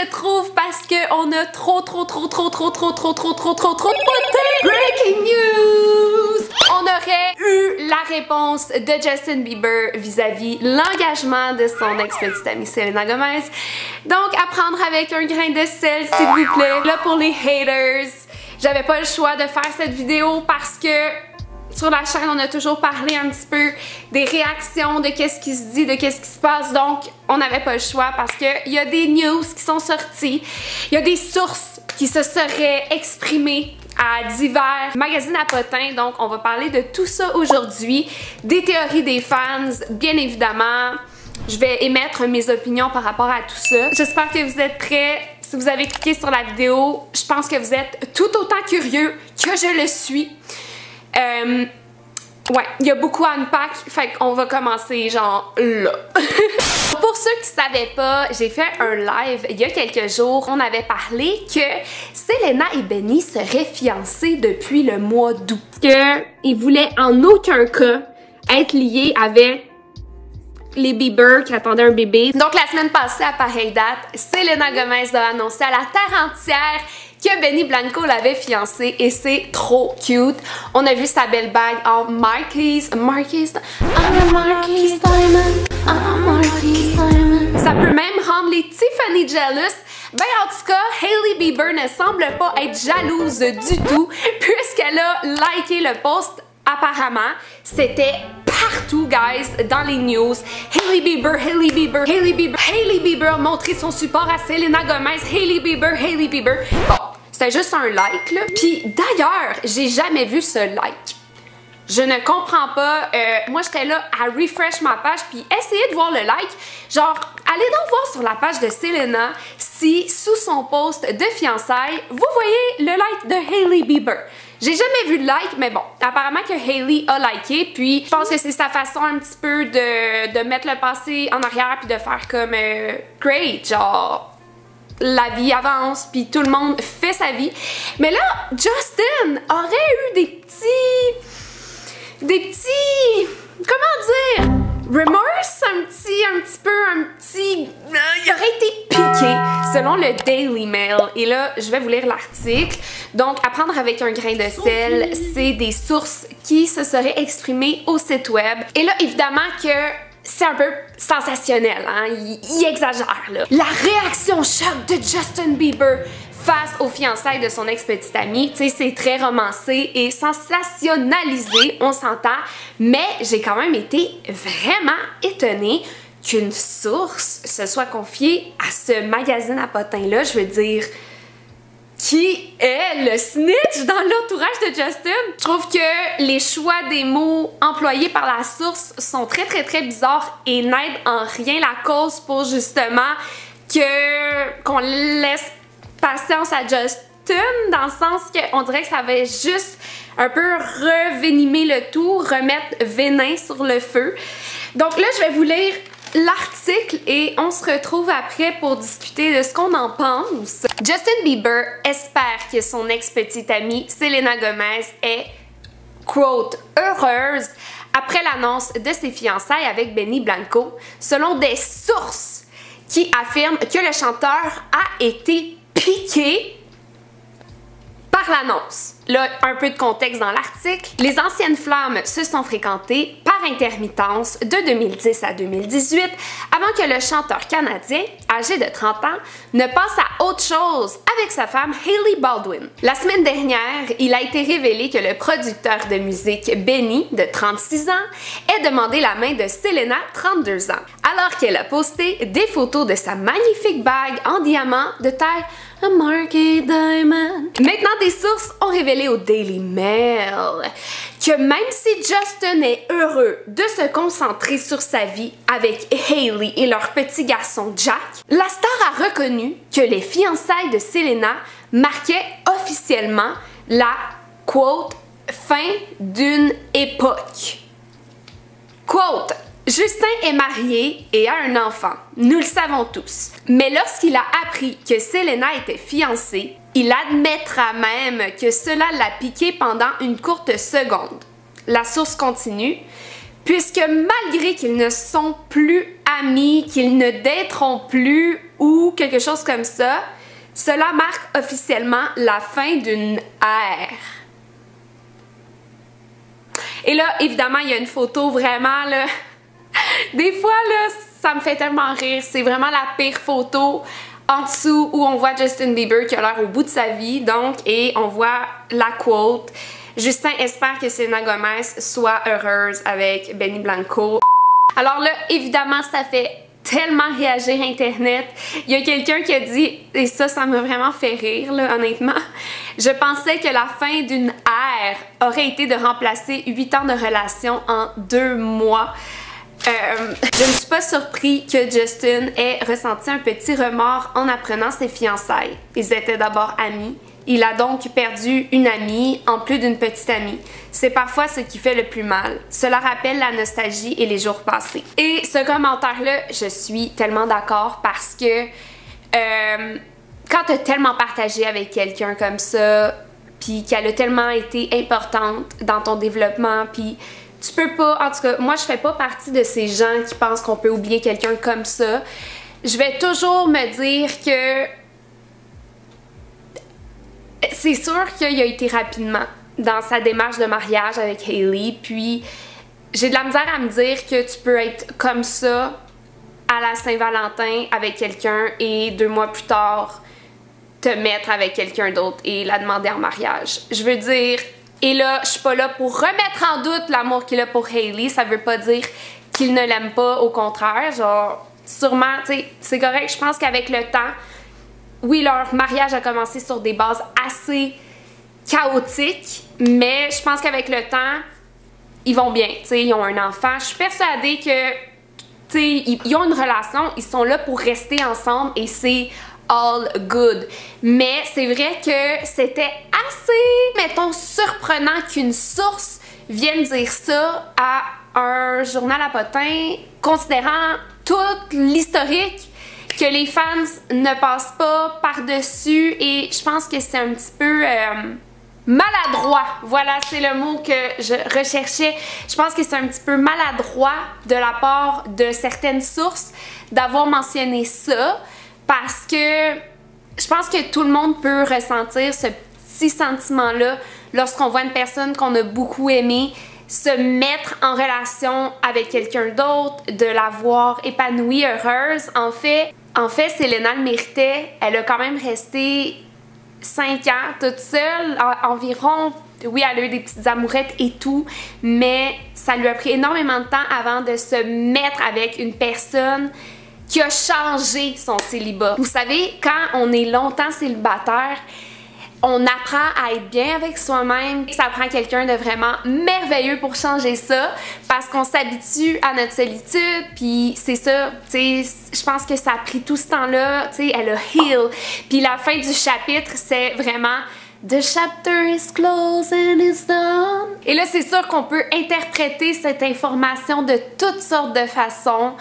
retrouve parce qu'on a trop de breaking news! On aurait eu la réponse de Justin Bieber vis-à-vis l'engagement de son ex-petite amie Selena Gomez. Donc, à prendre avec un grain de sel, s'il vous plaît. Là, pour les haters, j'avais pas le choix de faire cette vidéo parce que sur la chaîne, on a toujours parlé un petit peu des réactions, de qu'est-ce qui se dit, de qu'est-ce qui se passe. Donc, on n'avait pas le choix parce qu'il y a des news qui sont sorties. Il y a des sources qui se seraient exprimées à divers magazines à potins. Donc, on va parler de tout ça aujourd'hui. Des théories des fans, bien évidemment. Je vais émettre mes opinions par rapport à tout ça. J'espère que vous êtes prêts. Si vous avez cliqué sur la vidéo, je pense que vous êtes tout autant curieux que je le suis. Ouais, il y a beaucoup à unpack, fait qu'on va commencer genre là. Pour ceux qui savaient pas, j'ai fait un live il y a quelques jours. On avait parlé que Selena et Benny seraient fiancés depuis le mois d'août. Qu'ils voulaient en aucun cas être liés avec les Bieber qui attendaient un bébé. Donc la semaine passée, à pareille date, Selena Gomez a annoncé à la terre entière que Benny Blanco l'avait fiancé et c'est trop cute. On a vu sa belle bague en Marquise Diamond. Ça peut même rendre les Tiffany jealous. Ben en tout cas, Hailey Bieber ne semble pas être jalouse du tout puisqu'elle a liké le post. Apparemment, c'était partout, guys, dans les news. Hailey Bieber a montré son support à Selena Gomez. Hailey Bieber. Bon, c'était juste un like, là. Puis d'ailleurs, j'ai jamais vu ce like. Je ne comprends pas. Moi, j'étais là à refresh ma page puis essayer de voir le like. Genre, allez donc voir sur la page de Selena si, sous son post de fiançailles, vous voyez le like de Hailey Bieber. J'ai jamais vu de like, mais bon, apparemment que Hailey a liké, puis je pense que c'est sa façon un petit peu de mettre le passé en arrière puis de faire comme great, genre la vie avance puis tout le monde fait sa vie. Mais là, Justin aurait eu des petits, comment dire, remorse, un petit, il aurait été piqué selon le Daily Mail. Et là, je vais vous lire l'article. Donc, à prendre avec un grain de sel, c'est des sources qui se seraient exprimées au site web. Et là, évidemment que c'est un peu sensationnel, hein? Il exagère, là. La réaction choc de Justin Bieber face aux fiançailles de son ex-petite amie, tu sais, c'est très romancé et sensationnalisé, on s'entend, mais j'ai quand même été vraiment étonnée qu'une source se soit confiée à ce magazine à potins-là. Je veux dire, qui est le snitch dans l'entourage de Justin? Je trouve que les choix des mots employés par la source sont très bizarres et n'aident en rien la cause pour justement qu'on laisse patience à Justin, dans le sens qu'on dirait que ça va juste un peu revenimer le tout, remettre venin sur le feu. Donc là, je vais vous lire l'article et on se retrouve après pour discuter de ce qu'on en pense. Justin Bieber espère que son ex-petite amie Selena Gomez est, quote, heureuse après l'annonce de ses fiançailles avec Benny Blanco, selon des sources qui affirment que le chanteur a été piqué par l'annonce. Là, un peu de contexte dans l'article. Les anciennes flammes se sont fréquentées par intermittence de 2010 à 2018 avant que le chanteur canadien, âgé de 30 ans, ne passe à autre chose avec sa femme Hailey Baldwin. La semaine dernière, il a été révélé que le producteur de musique Benny, de 36 ans, ait demandé la main de Selena, 32 ans, alors qu'elle a posté des photos de sa magnifique bague en diamant de taille a Marquise Diamond. Maintenant, des sources ont révélé au Daily Mail que même si Justin est heureux de se concentrer sur sa vie avec Hailey et leur petit garçon Jack, la star a reconnu que les fiançailles de Selena marquaient officiellement la, quote, fin d'une époque. Quote, Justin est marié et a un enfant, nous le savons tous. Mais lorsqu'il a appris que Selena était fiancée, il admettra même que cela l'a piqué pendant une courte seconde. La source continue, puisque malgré qu'ils ne sont plus amis, qu'ils ne dateront plus ou quelque chose comme ça, cela marque officiellement la fin d'une ère. Et là, évidemment, il y a une photo vraiment, là, des fois, là, ça me fait tellement rire. C'est vraiment la pire photo en dessous où on voit Justin Bieber qui a l'air au bout de sa vie, donc, et on voit la quote. Justin espère que Selena Gomez soit heureuse avec Benny Blanco. Alors là, évidemment, ça fait tellement réagir Internet. Il y a quelqu'un qui a dit, et ça m'a vraiment fait rire, là, honnêtement. Je pensais que la fin d'une ère aurait été de remplacer 8 ans de relation en 2 mois. Je ne suis pas surpris que Justin ait ressenti un petit remords en apprenant ses fiançailles. Ils étaient d'abord amis. Il a donc perdu une amie en plus d'une petite amie. C'est parfois ce qui fait le plus mal. Cela rappelle la nostalgie et les jours passés. Et ce commentaire-là, je suis tellement d'accord parce que quand tu as tellement partagé avec quelqu'un comme ça, puis qu'elle a tellement été importante dans ton développement, puis tu peux pas, en tout cas, moi je fais pas partie de ces gens qui pensent qu'on peut oublier quelqu'un comme ça. Je vais toujours me dire que c'est sûr qu'il a été rapidement dans sa démarche de mariage avec Hailey, puis j'ai de la misère à me dire que tu peux être comme ça à la Saint-Valentin avec quelqu'un et 2 mois plus tard te mettre avec quelqu'un d'autre et la demander en mariage. Je veux dire, et là, je suis pas là pour remettre en doute l'amour qu'il a pour Hailey, ça veut pas dire qu'il ne l'aime pas, au contraire, genre, sûrement, tu sais, c'est correct, je pense qu'avec le temps, oui, leur mariage a commencé sur des bases assez chaotiques, mais je pense qu'avec le temps, ils vont bien, tu sais, ils ont un enfant. Je suis persuadée que, tu sais, ils ont une relation, ils sont là pour rester ensemble et c'est all good. Mais c'est vrai que c'était assez, mettons, surprenant qu'une source vienne dire ça à un journal à potins, considérant tout l'historique que les fans ne passent pas par-dessus, et je pense que c'est un petit peu maladroit. Voilà, c'est le mot que je recherchais. Je pense que c'est un petit peu maladroit de la part de certaines sources d'avoir mentionné ça, parce que je pense que tout le monde peut ressentir ce petit sentiment-là lorsqu'on voit une personne qu'on a beaucoup aimée se mettre en relation avec quelqu'un d'autre, de la voir épanouie, heureuse. En fait, Selena le méritait. Elle a quand même resté 5 ans toute seule, environ. Oui, elle a eu des petites amourettes et tout, mais ça lui a pris énormément de temps avant de se mettre avec une personne qui a changé son célibat. Vous savez, quand on est longtemps célibataire, on apprend à être bien avec soi-même. Ça prend quelqu'un de vraiment merveilleux pour changer ça, parce qu'on s'habitue à notre solitude, puis c'est ça, tu sais, je pense que ça a pris tout ce temps-là, tu sais, elle a heal. Puis la fin du chapitre, c'est vraiment The chapter is closed and it's done. Et là, c'est sûr qu'on peut interpréter cette information de toutes sortes de façons.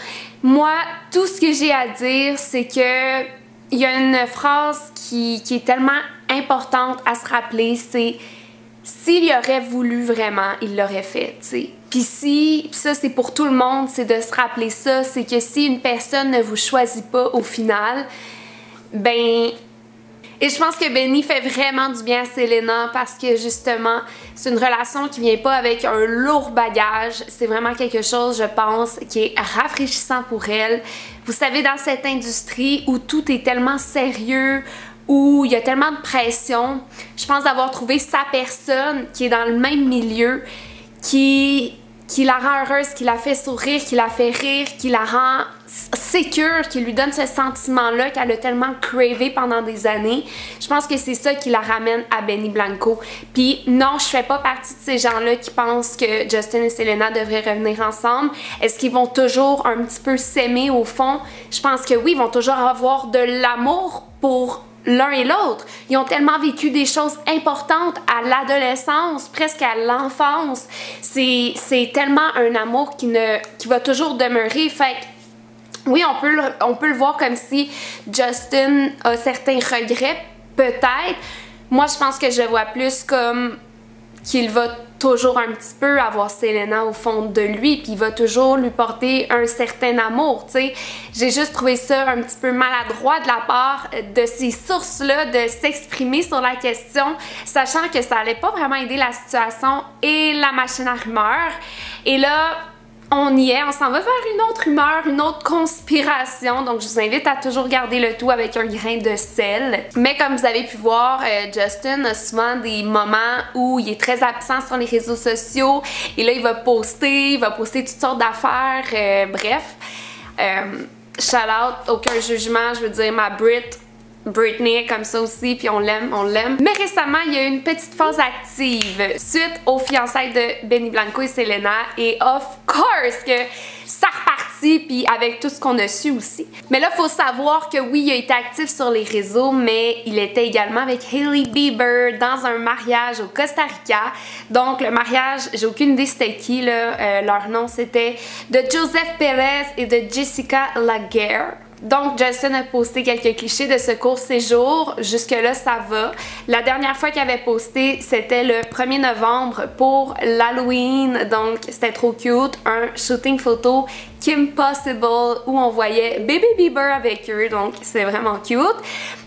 Moi, tout ce que j'ai à dire, c'est que il y a une phrase qui est tellement importante à se rappeler, c'est s'il y aurait voulu vraiment, il l'aurait fait, tu sais. Puis ça c'est pour tout le monde, c'est de se rappeler ça, c'est que si une personne ne vous choisit pas au final, ben... Et je pense que Benny fait vraiment du bien à Selena, parce que justement, c'est une relation qui vient pas avec un lourd bagage. C'est vraiment quelque chose, je pense, qui est rafraîchissant pour elle. Vous savez, dans cette industrie où tout est tellement sérieux, où il y a tellement de pression, je pense d'avoir trouvé sa personne qui est dans le même milieu, qui la rend heureuse, qui la fait sourire, qui la fait rire, qui la rend sécure, qui lui donne ce sentiment-là qu'elle a tellement cravé pendant des années. Je pense que c'est ça qui la ramène à Benny Blanco. Puis non, je fais pas partie de ces gens-là qui pensent que Justin et Selena devraient revenir ensemble. Est-ce qu'ils vont toujours un petit peu s'aimer au fond? Je pense que oui, ils vont toujours avoir de l'amour pour l'un et l'autre. Ils ont tellement vécu des choses importantes à l'adolescence, presque à l'enfance. C'est tellement un amour qui va toujours demeurer. Fait que, oui, on peut le voir comme si Justin a certains regrets, peut-être. Moi, je pense que je le vois plus comme qu'il va toujours un petit peu avoir Selena au fond de lui, puis il va toujours lui porter un certain amour, tu sais. J'ai juste trouvé ça un petit peu maladroit de la part de ces sources-là de s'exprimer sur la question, sachant que ça allait pas vraiment aider la situation et la machine à rumeurs. Et là, on y est, on s'en va vers une autre rumeur, une autre conspiration, donc je vous invite à toujours garder le tout avec un grain de sel. Mais comme vous avez pu voir, Justin a souvent des moments où il est très absent sur les réseaux sociaux et là il va poster toutes sortes d'affaires, bref. Shout out, aucun jugement, je veux dire ma Britney est comme ça aussi, puis on l'aime, on l'aime. Mais récemment, il y a eu une petite phase active suite aux fiançailles de Benny Blanco et Selena, et of course que ça repartit, puis avec tout ce qu'on a su aussi. Mais là, il faut savoir que oui, il a été actif sur les réseaux, mais il était également avec Hailey Bieber dans un mariage au Costa Rica. Donc le mariage, j'ai aucune idée c'était qui, là. Leur nom c'était de Joseph Perez et de Jessica Laguerre. Donc, Justin a posté quelques clichés de ce court séjour. Jusque-là, ça va. La dernière fois qu'il avait posté, c'était le 1er novembre pour l'Halloween. Donc, c'était trop cute. Un shooting photo Kim Possible où on voyait Baby Bieber avec eux. Donc, c'est vraiment cute.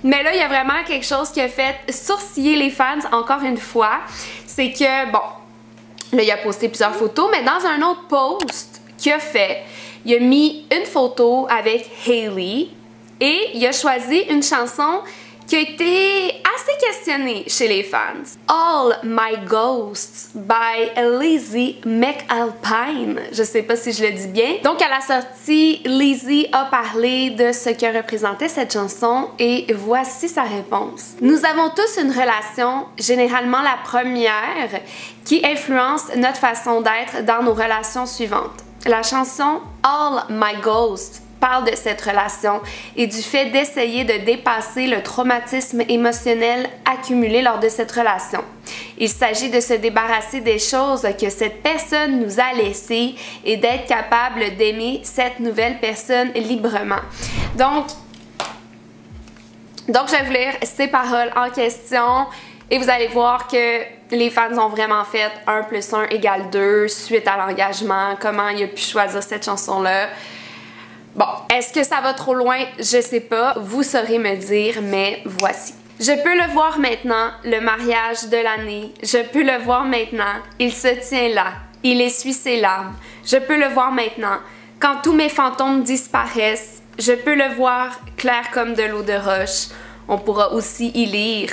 Mais là, il y a vraiment quelque chose qui a fait sourciller les fans encore une fois. C'est que, bon, là, il a posté plusieurs photos, mais dans un autre post qu'il a fait, il a mis une photo avec Hailey et il a choisi une chanson qui a été assez questionnée chez les fans. All My Ghosts by Lizzie McAlpine. Je sais pas si je le dis bien. Donc à la sortie, Lizzie a parlé de ce que représentait cette chanson et voici sa réponse. Nous avons tous une relation, généralement la première, qui influence notre façon d'être dans nos relations suivantes. La chanson All My Ghosts parle de cette relation et du fait d'essayer de dépasser le traumatisme émotionnel accumulé lors de cette relation. Il s'agit de se débarrasser des choses que cette personne nous a laissées et d'être capable d'aimer cette nouvelle personne librement. Donc je vais vous lire ces paroles en question. Et vous allez voir que les fans ont vraiment fait 1 + 1 = 2 suite à l'engagement, comment il a pu choisir cette chanson-là. Bon, est-ce que ça va trop loin? Je sais pas, vous saurez me dire, mais voici. Je peux le voir maintenant, le mariage de l'année. Je peux le voir maintenant, il se tient là, il essuie ses larmes. Je peux le voir maintenant, quand tous mes fantômes disparaissent. Je peux le voir clair comme de l'eau de roche. On pourra aussi y lire.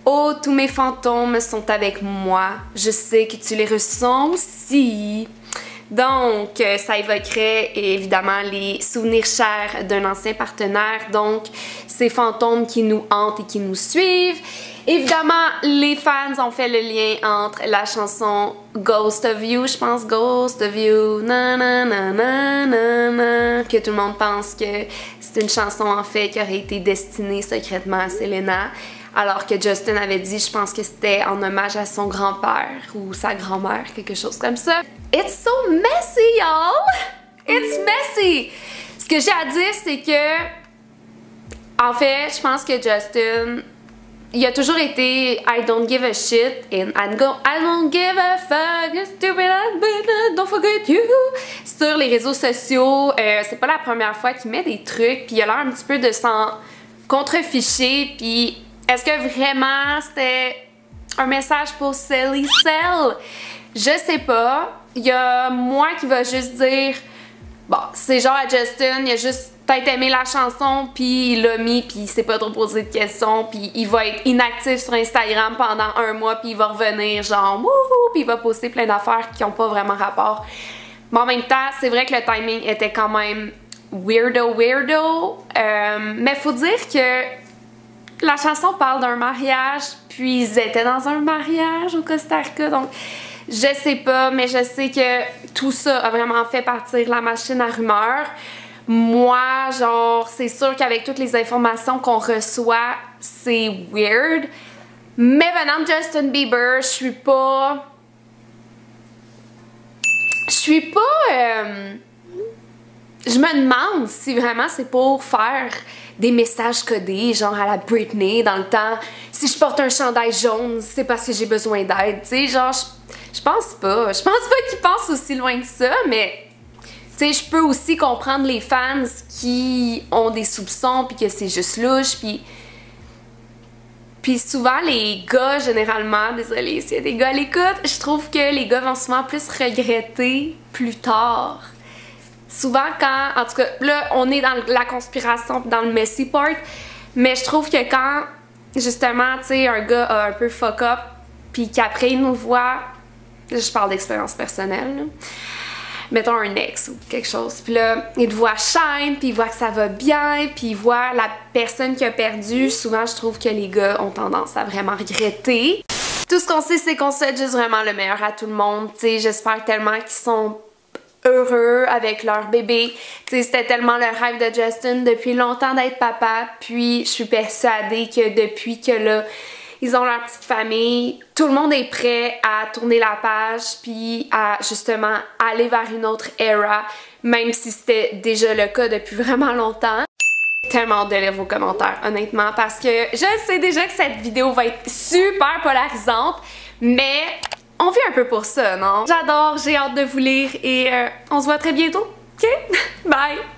Oh, tous mes fantômes sont avec moi. Je sais que tu les ressens aussi. Donc, ça évoquerait évidemment les souvenirs chers d'un ancien partenaire. Donc, ces fantômes qui nous hantent et qui nous suivent. Évidemment, les fans ont fait le lien entre la chanson Ghost of You, je pense, Ghost of You, na na na na na na, que tout le monde pense que c'est une chanson en fait qui aurait été destinée secrètement à Selena. Alors que Justin avait dit, je pense que c'était en hommage à son grand-père ou sa grand-mère, quelque chose comme ça. It's so messy, y'all! It's messy! Ce que j'ai à dire, c'est que, en fait, je pense que Justin, il a toujours été I don't give a shit and I don't give a fuck, stupid, don't forget you. Sur les réseaux sociaux, c'est pas la première fois qu'il met des trucs, puis il a l'air un petit peu de s'en contreficher, puis est-ce que vraiment c'était un message pour Silly Cell? Je sais pas. Il y a moi qui va juste dire, bon, c'est genre à Justin, il a juste peut-être aimé la chanson, puis il l'a mis, puis il s'est pas trop posé de questions, puis il va être inactif sur Instagram pendant 1 mois, puis il va revenir genre wouhou, puis il va poster plein d'affaires qui ont pas vraiment rapport. Mais en même temps, c'est vrai que le timing était quand même weirdo. Mais faut dire que la chanson parle d'un mariage, puis ils étaient dans un mariage au Costa Rica, donc je sais pas, mais je sais que tout ça a vraiment fait partir la machine à rumeurs. Moi, genre, c'est sûr qu'avec toutes les informations qu'on reçoit, c'est weird. Mais venant de Justin Bieber, je suis pas... je me demande si vraiment c'est pour faire des messages codés, genre à la Britney dans le temps. Si je porte un chandail jaune, c'est parce que j'ai besoin d'aide, tu sais, genre, je pense pas. Je pense pas qu'ils pensent aussi loin que ça, mais tu sais, je peux aussi comprendre les fans qui ont des soupçons puis que c'est juste louche, puis souvent les gars, généralement, désolée s'il y a des gars à l'écoute, je trouve que les gars vont souvent plus regretter plus tard. Souvent quand, en tout cas, là on est dans la conspiration, dans le messy part, mais je trouve que quand, justement, tu sais, un gars a un peu fuck up, puis qu'après il nous voit, je parle d'expérience personnelle, là, mettons un ex ou quelque chose, puis là, il te voit shine, puis il voit que ça va bien, puis il voit la personne qui a perdu. Souvent, je trouve que les gars ont tendance à vraiment regretter. Tout ce qu'on sait, c'est qu'on souhaite juste vraiment le meilleur à tout le monde, tu sais, j'espère tellement qu'ils sont heureux avec leur bébé. Tu sais, c'était tellement le rêve de Justin depuis longtemps d'être papa, puis je suis persuadée que depuis que là, ils ont leur petite famille, tout le monde est prêt à tourner la page puis à justement aller vers une autre era, même si c'était déjà le cas depuis vraiment longtemps. Tellement hâte de lire vos commentaires, honnêtement, parce que je sais déjà que cette vidéo va être super polarisante, mais on vit un peu pour ça, non? J'adore, j'ai hâte de vous lire et on se voit très bientôt, ok? Bye!